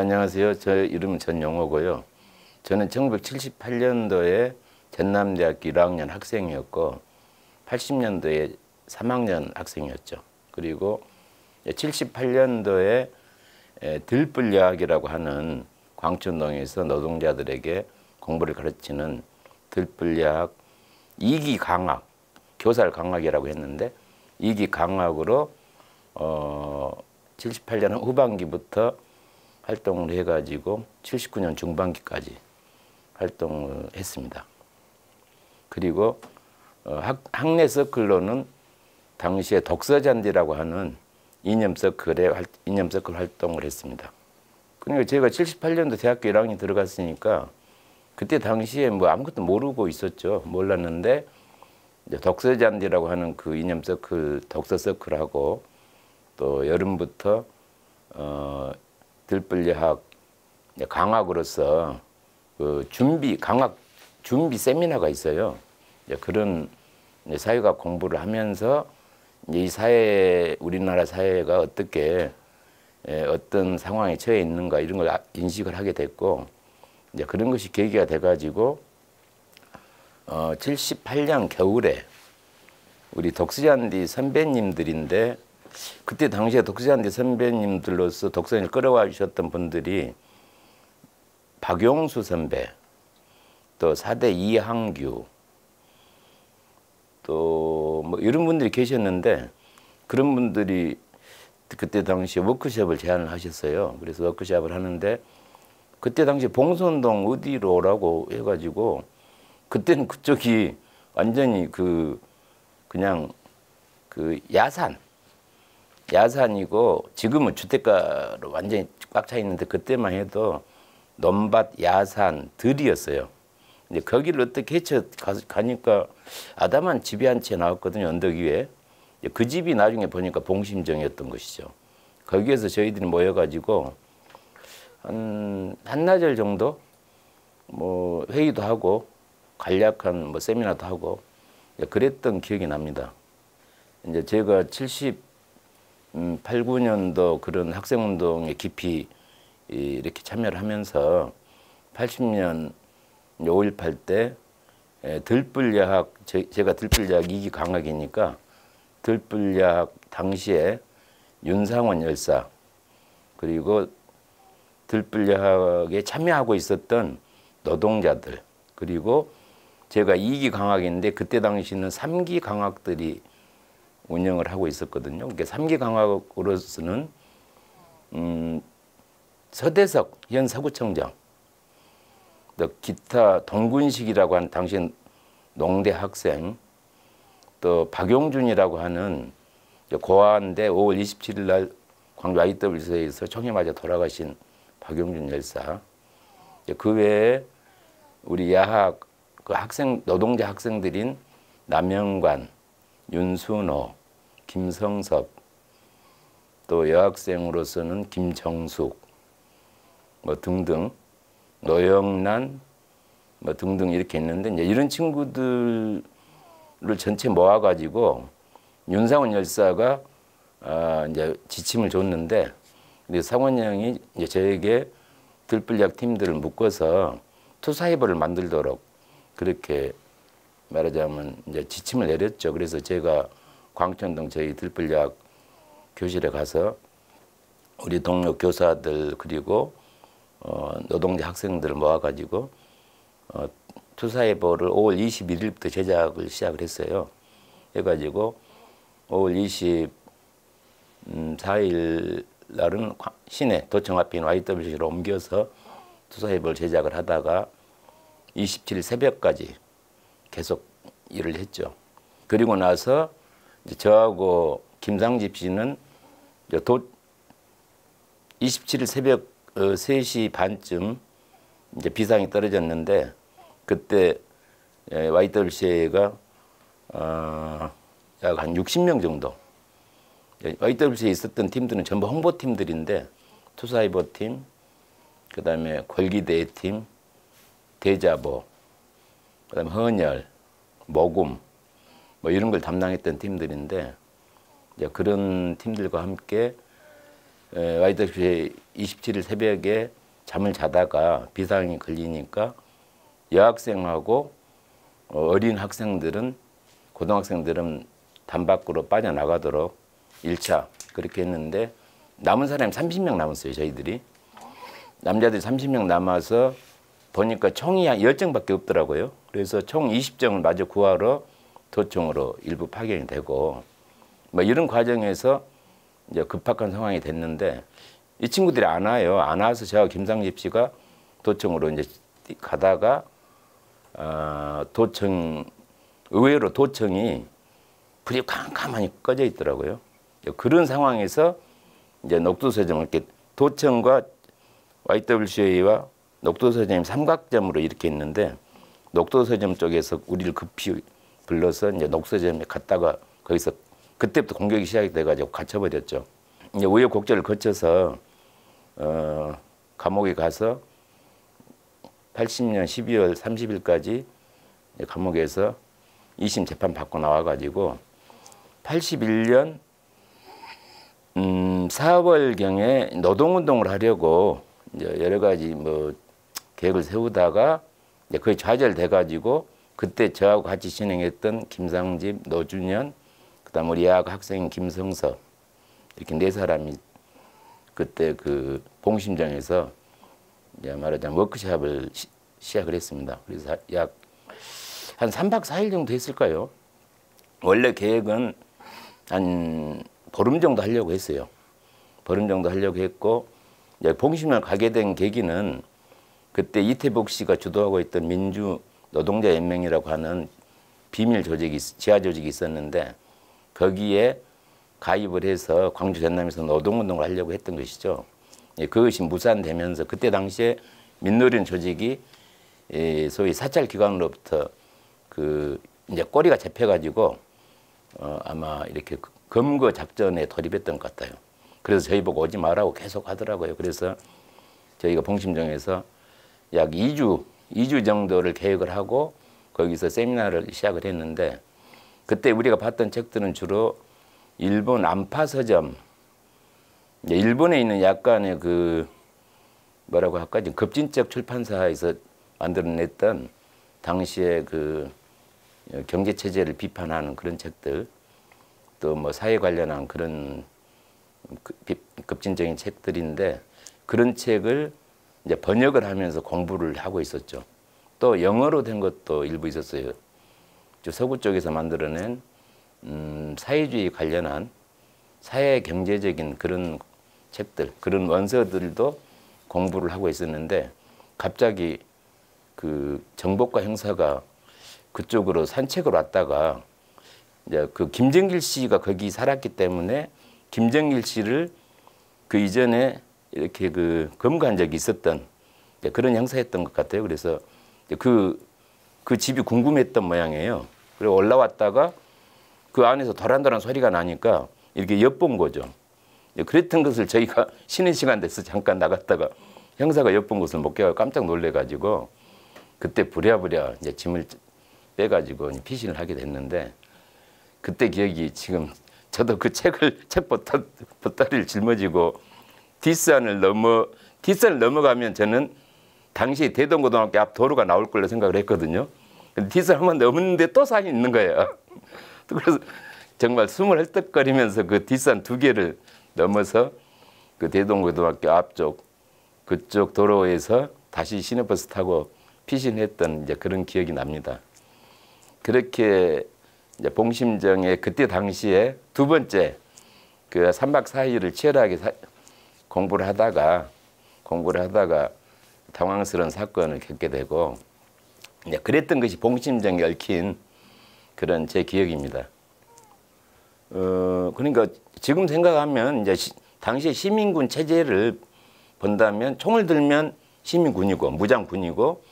안녕하세요. 저 이름은 전용호고요. 저는 1978년도에 전남대학교 1학년 학생이었고 80년도에 3학년 학생이었죠. 그리고 78년도에 들불여학이라고 하는 광천동에서 노동자들에게 공부를 가르치는 들불여학 2기 강학, 교살 강학이라고 했는데 2기 강학으로 78년 후반기부터 활동을 해가지고 79년 중반기까지 활동을 했습니다. 그리고 학내 서클로는 당시에 독서잔디라고 하는 이념 서클 활동을 했습니다. 그러니까 제가 78년도 대학교 1학년 들어갔으니까 그때 당시에 뭐 아무것도 모르고 있었죠. 몰랐는데 이제 독서잔디라고 하는 그 이념 서클, 독서 서클하고 또 여름부터 들불여학 강학으로서 그 강학 준비 세미나가 있어요. 그런 사회학 공부를 하면서 이 사회, 우리나라 사회가 어떻게 어떤 상황에 처해 있는가 이런 걸 인식을 하게 됐고 이제 그런 것이 계기가 돼가지고 78년 겨울에 우리 독서잔디 선배님들인데 그때 당시에 독서잔디 선배님들로서 독서를 끌어와 주셨던 분들이 박용수 선배, 또 사대 이항규, 또 뭐 이런 분들이 계셨는데 그런 분들이 그때 당시에 워크숍을 제안을 하셨어요. 그래서 워크숍을 하는데 그때 당시에 봉선동 어디로 오라고 해가지고 그때는 그쪽이 완전히 그냥 야산이고 지금은 주택가로 완전히 꽉 차 있는데 그때만 해도 논밭, 야산, 들이었어요. 이제 거기를 어떻게 헤쳐 가니까 아담한 집이 한 채 나왔거든요. 언덕 위에. 그 집이 나중에 보니까 봉심정이었던 것이죠. 거기에서 저희들이 모여가지고 한나절 정도 뭐 회의도 하고 간략한 뭐 세미나도 하고 그랬던 기억이 납니다. 이제 제가 9년도 그런 학생운동에 깊이 이렇게 참여를 하면서 80년 5.18 때 들불여학, 제가 들불여학 2기 강학이니까 들불여학 당시에 윤상원 열사 그리고 들불여학에 참여하고 있었던 노동자들 그리고 제가 2기 강학인데 그때 당시는 3기 강학들이 운영을 하고 있었거든요. 그러니까 3기 강학으로서는 서대석 현 서구청장 또 기타 동군식이라고 하는 당시 농대 학생 또 박용준이라고 하는 고아인데 5월 27일 날 광주 IWC에서 총에 맞아 돌아가신 박용준 열사 그 외에 우리 야학 그 노동자 학생들인 남영관, 윤순호, 김성섭 또 여학생으로서는 김정숙 뭐 등등 노영란 뭐 등등 이렇게 있는데 이제 이런 친구들을 전체 모아가지고 윤상원 열사가 이제 지침을 줬는데 상원 형이 이제 저에게 들불여학 팀들을 묶어서 투사회보를 만들도록 그렇게 말하자면 이제 지침을 내렸죠. 그래서 제가 광천동 저희 들불여학 교실에 가서 우리 동료 교사들 그리고 노동자 학생들을 모아가지고 투사예보를 5월 21일부터 제작을 시작을 했어요. 해가지고 5월 24일 날은 시내 도청 앞에 있는 YWC로 옮겨서 투사예보를 제작을 하다가 27일 새벽까지 계속 일을 했죠. 그리고 나서 이제 저하고 김상집 씨는 27일 새벽 3시 반쯤 이제 비상이 떨어졌는데 그때 YWCA가 약 한 60명 정도 YWCA에 있었던 팀들은 전부 홍보팀들인데 투사이버팀, 그 다음에 골기대팀, 대자보, 그 다음에 헌혈, 모금 뭐 이런 걸 담당했던 팀들인데 이제 그런 팀들과 함께 YWCA 27일 새벽에 잠을 자다가 비상이 걸리니까 여학생하고 어린 학생들은 고등학생들은 담 밖으로 빠져나가도록 1차 그렇게 했는데 남은 사람이 30명 남았어요. 저희들이. 남자들이 30명 남아서 보니까 총이 한 10정밖에 없더라고요. 그래서 총 20정을 마저 구하러 도청으로 일부 파견이 되고 뭐 이런 과정에서 이제 급박한 상황이 됐는데 이 친구들이 안 와요. 안 와서 제가 김상집 씨가 도청으로 이제 가다가 도청 의외로 도청이 불이 캄캄하니 꺼져 있더라고요. 그런 상황에서 이제 녹두서점을 이렇게 도청과 YWCA와 녹두서점이 삼각점으로 이렇게 있는데 녹두서점 쪽에서 우리를 급히 불러서 이제 녹서점에 갔다가 거기서 그때부터 공격이 시작이 돼가지고 갇혀버렸죠. 이제 우여곡절을 거쳐서 감옥에 가서 80년 12월 30일까지 감옥에서 2심 재판 받고 나와가지고 81년 4월경에 노동운동을 하려고 이제 여러 가지 뭐 계획을 세우다가 이제 거의 좌절돼가지고 그때 저하고 같이 진행했던 김상집, 노준현, 그다음 우리 여학 학생 김성섭 이렇게 4사람이 그때 그 봉심장에서 이제 말하자면 워크숍을 시작을 했습니다. 그래서 약 한 3박 4일 정도 했을까요? 원래 계획은 한 보름 정도 하려고 했어요. 보름 정도 하려고 했고 이제 봉심을 가게 된 계기는 그때 이태복 씨가 주도하고 있던 민주 노동자 연맹이라고 하는 비밀 조직이 지하 조직이 있었는데 거기에 가입을 해서 광주 전남에서 노동운동을 하려고 했던 것이죠. 그것이 무산되면서 그때 당시에 민노련 조직이 소위 사찰 기관으로부터 그 이제 꼬리가 잡혀가지고 아마 이렇게 검거 작전에 돌입했던 것 같아요. 그래서 저희 보고 오지 말라고 계속 하더라고요. 그래서 저희가 봉심정에서 약 2주 정도를 계획을 하고 거기서 세미나를 시작을 했는데 그때 우리가 봤던 책들은 주로 일본 안파 서점, 일본에 있는 약간의 그 뭐라고 할까 급진적 출판사에서 만들어냈던 당시에 그 경제 체제를 비판하는 그런 책들, 또 뭐 사회 관련한 그런 급진적인 책들인데 그런 책을 이제 번역을 하면서 공부를 하고 있었죠. 또 영어로 된 것도 일부 있었어요. 서구 쪽에서 만들어낸 사회주의 관련한 사회 경제적인 그런 책들, 그런 원서들도 공부를 하고 있었는데 갑자기 그 정복과 형사가 그쪽으로 산책을 왔다가 이제 그 김정길 씨가 거기 살았기 때문에 김정길 씨를 그 이전에 이렇게 그 검거한 적이 있었던 그런 형사였던 것 같아요. 그래서 그 집이 궁금했던 모양이에요. 그리고 올라왔다가 그 안에서 도란도란 소리가 나니까 이렇게 엿본 거죠. 그랬던 것을 저희가 쉬는 시간 돼서 잠깐 나갔다가 형사가 엿본 것을 목격하고 깜짝 놀래가지고 그때 부랴부랴 이제 짐을 빼가지고 피신을 하게 됐는데 그때 기억이 지금 저도 그 책 보따리를 짊어지고 뒷산을 넘어가면 저는 당시 대동고등학교 앞 도로가 나올 걸로 생각을 했거든요. 근데 뒷산 한번 넘었는데 또 산이 있는 거예요. 그래서 정말 숨을 헐떡거리면서 그 뒷산 2개를 넘어서 그 대동고등학교 앞쪽 그쪽 도로에서 다시 시내버스 타고 피신했던 이제 그런 기억이 납니다. 그렇게 이제 봉심정에 그때 당시에 2번째 그 3박 4일을 치열하게 공부를 하다가 당황스러운 사건을 겪게 되고 이제 그랬던 것이 봉심정에 얽힌 그런 제 기억입니다. 그러니까 지금 생각하면 이제 당시 시민군 체제를 본다면 총을 들면 시민군이고 무장군이고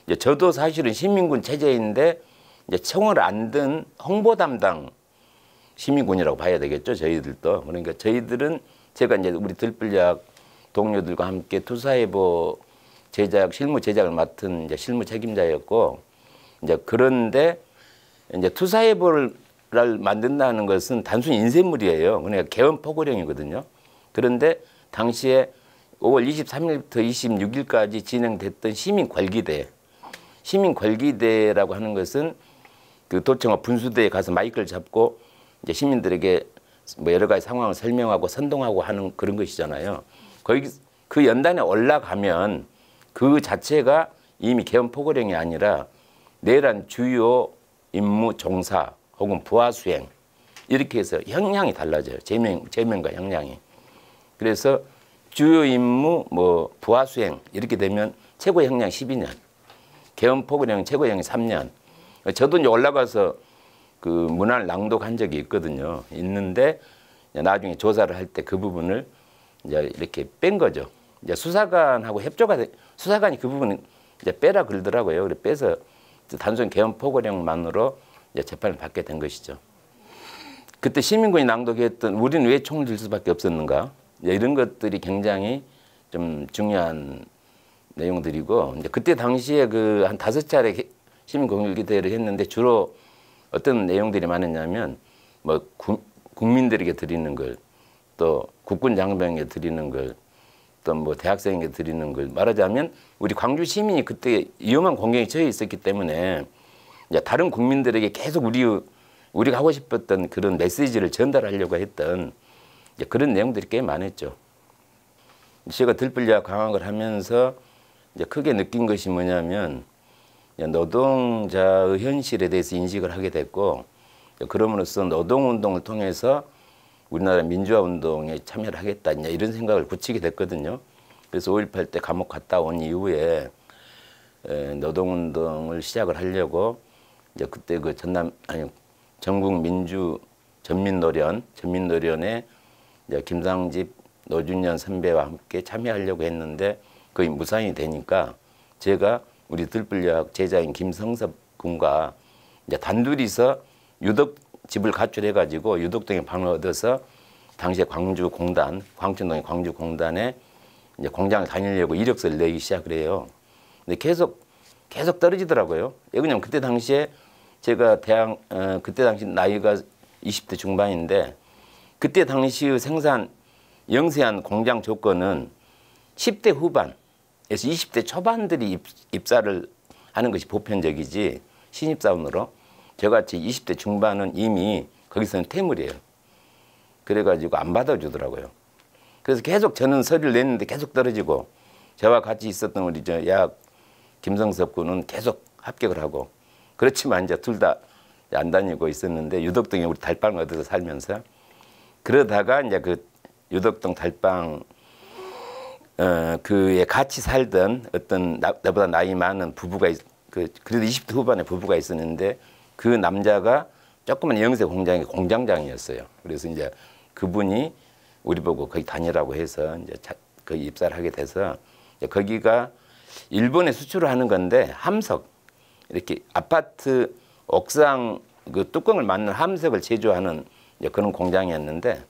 이제 저도 사실은 시민군 체제인데 이제 총을 안 든 홍보 담당 시민군이라고 봐야 되겠죠. 저희들도. 그러니까 저희들은 제가 이제 우리 들불약 동료들과 함께 투사예보 제작, 실무 제작을 맡은 이제 실무 책임자였고 이제 그런데 이제 투사예보를 만든다는 것은 단순히 인쇄물이에요. 그러니까 개헌 포고령이거든요. 그런데 당시에 5월 23일부터 26일까지 진행됐던 시민궐기대라고 하는 것은 그 도청과 분수대에 가서 마이크를 잡고 이제 시민들에게 뭐 여러 가지 상황을 설명하고 선동하고 하는 그런 것이잖아요. 거기 그 연단에 올라가면 그 자체가 이미 계엄 포고령이 아니라 내란 주요 임무 종사 혹은 부하 수행 이렇게 해서 형량이 달라져요. 제명과 형량이. 그래서 주요 임무 뭐 부하 수행 이렇게 되면 최고 형량 12년, 계엄 포고령 최고 형이 3년. 저도 이제 올라가서 그 문안을 낭독한 적이 있거든요. 있는데 나중에 조사를 할 때 그 부분을 이제 이렇게 뺀 거죠. 이제 수사관하고 수사관이 그 부분을 이제 빼라 그러더라고요. 그래 빼서 단순 계엄 포고령만으로 이제 재판을 받게 된 것이죠. 그때 시민군이 낭독했던 우리는 왜 총을 들 수밖에 없었는가? 이런 것들이 굉장히 좀 중요한 내용들이고 이제 그때 당시에 그 한 5차례 시민공일기대회를 했는데 주로 어떤 내용들이 많았냐면 뭐 국민들에게 드리는 걸, 또 국군 장병에게 드리는 걸, 또 뭐 대학생에게 드리는 걸 말하자면 우리 광주 시민이 그때 위험한 공경에 처해 있었기 때문에 이제 다른 국민들에게 계속 우리가 하고 싶었던 그런 메시지를 전달하려고 했던 이제 그런 내용들이 꽤 많았죠. 제가 들불리학 강학을 하면서 이제 크게 느낀 것이 뭐냐면 노동자의 현실에 대해서 인식을 하게 됐고 그럼으로써 노동운동을 통해서 우리나라 민주화운동에 참여를 하겠다 이런 생각을 굳히게 됐거든요. 그래서 5.18 때 감옥 갔다 온 이후에 노동운동을 시작을 하려고 이제 그때 그 전국 전민노련에 김상집, 노준현 선배와 함께 참여하려고 했는데 거의 무산이 되니까 제가 우리 들불리학 제자인 김성섭 군과 이제 단둘이서 유독집을 가출해가지고 유독동에 방을 얻어서 당시에 광천동의 광주공단에 이제 공장을 다니려고 이력서를 내기 시작을 해요. 근데 계속 떨어지더라고요. 왜냐면 그때 당시에 제가 그때 당시 나이가 20대 중반인데 그때 당시의 생산 영세한 공장 조건은 10대 후반에서 20대 초반들이 입사를 하는 것이 보편적이지 신입사원으로 저같이 20대 중반은 이미 거기서는 퇴물이에요. 그래가지고 안 받아주더라고요. 그래서 계속 저는 서류를 냈는데 계속 떨어지고 저와 같이 있었던 우리 야학 김성섭 군은 계속 합격을 하고 그렇지만 이제 둘 다 안 다니고 있었는데 유덕동에 우리 달방을 얻어서 살면서 그러다가 이제 그 유덕동 달방 그에 같이 살던 어떤 나보다 나이 많은 부부가 그래도 20대 후반에 부부가 있었는데 그 남자가 조그만 영세 공장의 공장장이었어요. 그래서 이제 그분이 우리 보고 거기 다니라고 해서 이제 거기 입사를 하게 돼서 거기가 일본에 수출을 하는 건데 함석 이렇게 아파트 옥상 그 뚜껑을 맞는 함석을 제조하는 그런 공장이었는데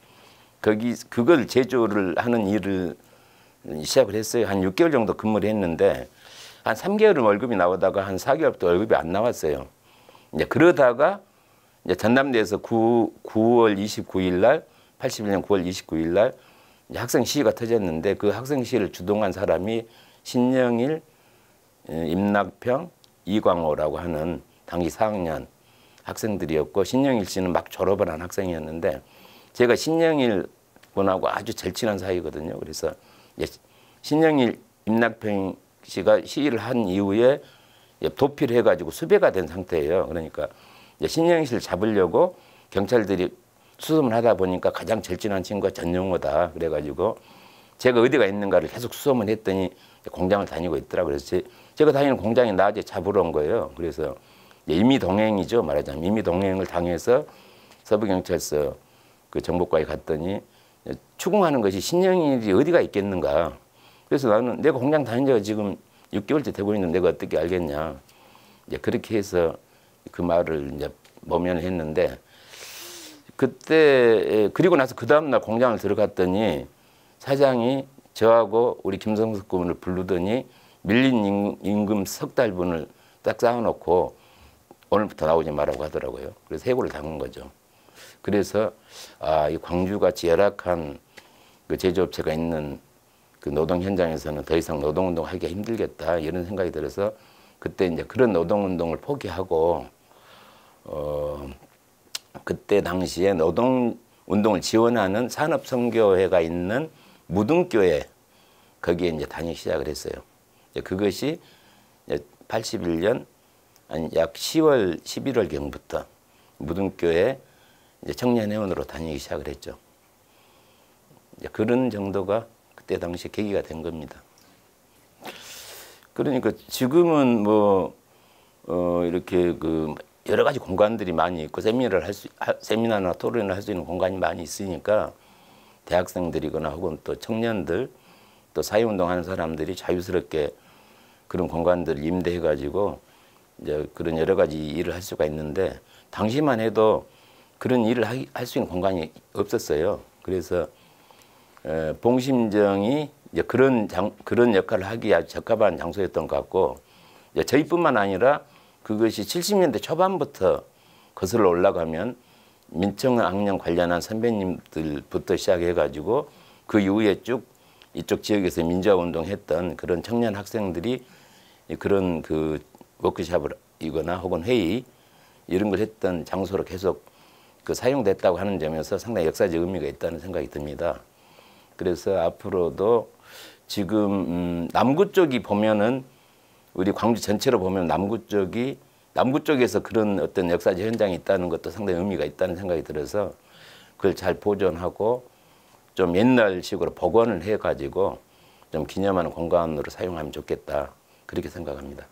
그걸 제조를 하는 일을 시작을 했어요. 한 6개월 정도 근무를 했는데 한 3개월은 월급이 나오다가 한 4개월부터 월급이 안 나왔어요. 이제 그러다가 이제 전남대에서 9월 29일 날 81년 9월 29일 날 학생 시위가 터졌는데 그 학생 시위를 주동한 사람이 신영일, 임낙평, 이광호라고 하는 당시 4학년 학생들이었고 신영일 씨는 막 졸업을 한 학생이었는데 제가 신영일 분하고 아주 절친한 사이거든요. 그래서 신영일, 임낙평 씨가 시위를 한 이후에 도피를 해가지고 수배가 된 상태예요. 그러니까 신영일 씨를 잡으려고 경찰들이 수소문 하다 보니까 가장 절친한 친구가 전용호다. 그래가지고 제가 어디가 있는가를 계속 수소문했더니 공장을 다니고 있더라고요. 그래서 제가 다니는 공장에 낮에 잡으러 온 거예요. 그래서 임의동행이죠. 말하자면 임의동행을 당해서 서부경찰서 그 정보과에 갔더니 추궁하는 것이 신영일이 어디가 있겠는가. 그래서 나는 내가 공장 다닌 지가 지금 6개월째 되고 있는데 내가 어떻게 알겠냐. 이제 그렇게 해서 그 말을 이제 모면을 했는데 그때 그리고 나서 그 다음날 공장을 들어갔더니 사장이 저하고 우리 김성석 군을 부르더니 밀린 임금 석 달분을 딱 쌓아놓고 오늘부터 나오지 말라고 하더라고요. 그래서 해고를 당한 거죠. 그래서 이 광주같이 열악한 그 제조업체가 있는 그 노동 현장에서는 더 이상 노동운동 하기가 힘들겠다 이런 생각이 들어서 그때 이제 그런 노동운동을 포기하고 그때 당시에 노동운동을 지원하는 산업선교회가 있는 무등교회 거기에 이제 다니기 시작을 했어요. 그것이 81년 약 10월, 11월 경부터 무등교회 이제 청년회원으로 다니기 시작을 했죠. 그런 정도가 그때 당시 계기가 된 겁니다. 그러니까 지금은 뭐 이렇게 그 여러 가지 공간들이 많이 있고 세미나나 토론을 할 수 있는 공간이 많이 있으니까 대학생들이거나 혹은 또 청년들 또 사회운동하는 사람들이 자유스럽게 그런 공간들을 임대해 가지고 이제 그런 여러 가지 일을 할 수가 있는데 당시만 해도 그런 일을 할 수 있는 공간이 없었어요. 그래서 봉심정이 이제 그런 역할을 하기에 아주 적합한 장소였던 것 같고 저희뿐만 아니라 그것이 70년대 초반부터 거슬러 올라가면 민청학령 관련한 선배님들부터 시작해가지고 그 이후에 쭉 이쪽 지역에서 민주화운동했던 그런 청년 학생들이 그런 그 워크숍이거나 혹은 회의 이런 걸 했던 장소로 계속 그 사용됐다고 하는 점에서 상당히 역사적 의미가 있다는 생각이 듭니다. 그래서 앞으로도 지금 남구 쪽이 보면은 우리 광주 전체로 보면 남구 쪽에서 그런 어떤 역사적 현장이 있다는 것도 상당히 의미가 있다는 생각이 들어서 그걸 잘 보존하고 좀 옛날식으로 복원을 해가지고 좀 기념하는 공간으로 사용하면 좋겠다 그렇게 생각합니다.